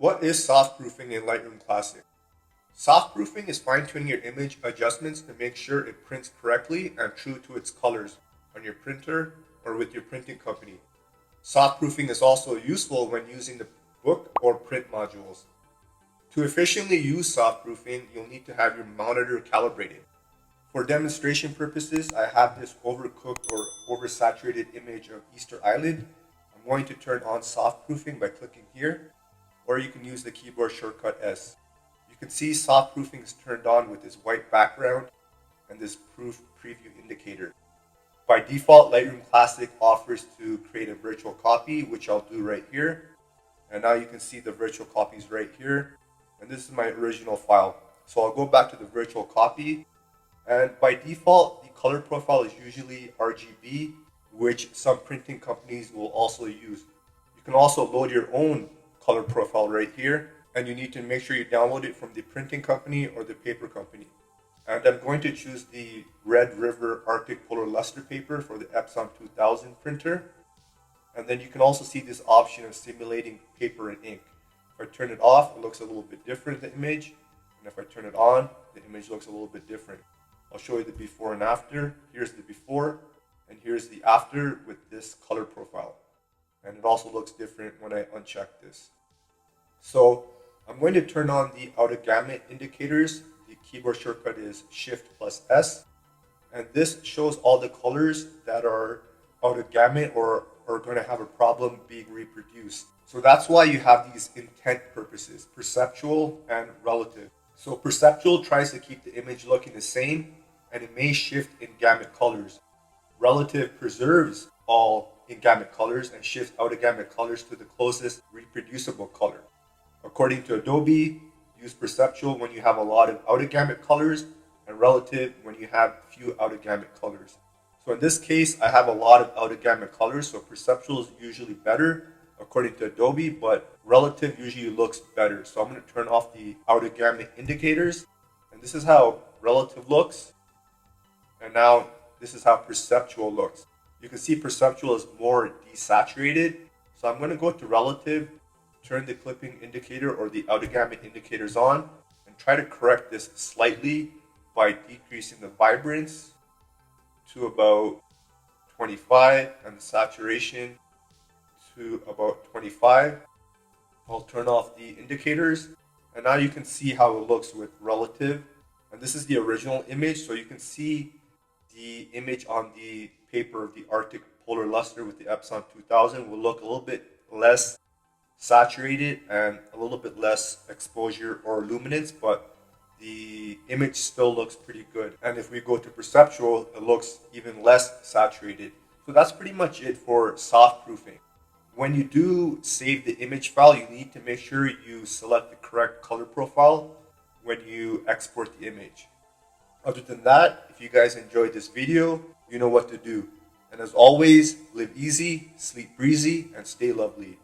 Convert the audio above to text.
What is soft-proofing in Lightroom Classic? Soft-proofing is fine-tuning your image adjustments to make sure it prints correctly and true to its colors on your printer or with your printing company. Soft-proofing is also useful when using the book or print modules. To efficiently use soft-proofing, you'll need to have your monitor calibrated. For demonstration purposes, I have this overcooked or oversaturated image of Easter Island. I'm going to turn on soft-proofing by clicking here, or you can use the keyboard shortcut S. You can see soft-proofing is turned on with this white background and this proof preview indicator. By default, Lightroom Classic offers to create a virtual copy, which I'll do right here. And now you can see the virtual copies right here. And this is my original file. So I'll go back to the virtual copy. And by default, the color profile is usually RGB, which some printing companies will also use. You can also load your own color profile right here, and you need to make sure you download it from the printing company or the paper company. And I'm going to choose the Red River Arctic Polar Luster paper for the Epson 2000 printer. And then you can also see this option of simulating paper and ink. If I turn it off, it looks a little bit different, the image. And if I turn it on, the image looks a little bit different. I'll show you the before and after. Here's the before, and here's the after with this color profile. And it also looks different when I uncheck this. So I'm going to turn on the out-of-gamut indicators. The keyboard shortcut is Shift+S. And this shows all the colors that are out-of-gamut or are going to have a problem being reproduced. So that's why you have these intent purposes, perceptual and relative. So perceptual tries to keep the image looking the same, and it may shift in-gamut colors. Relative preserves all in-gamut colors and shifts out-of-gamut colors to the closest reproducible color. According to Adobe, use perceptual when you have a lot of out-of-gamut colors and relative when you have few out-of-gamut colors. So in this case, I have a lot of out-of-gamut colors, so perceptual is usually better according to Adobe, but relative usually looks better. So I'm going to turn off the out-of-gamut indicators, and this is how relative looks. And now this is how perceptual looks. You can see perceptual is more desaturated. So I'm going to go to relative, turn the clipping indicator or the out-of-gamut indicators on, and try to correct this slightly by decreasing the vibrance to about 25 and the saturation to about 25. I'll turn off the indicators, and now you can see how it looks with relative. And this is the original image, so you can see the image on the paper of the Arctic Polar Luster with the Epson 2000 will look a little bit less saturated and a little bit less exposure or luminance, but the image still looks pretty good. And if we go to perceptual, it looks even less saturated. So that's pretty much it for soft proofing. When you do save the image file, you need to make sure you select the correct color profile when you export the image. Other than that, if you guys enjoyed this video, you know what to do. And as always, live easy, sleep breezy, and stay lovely.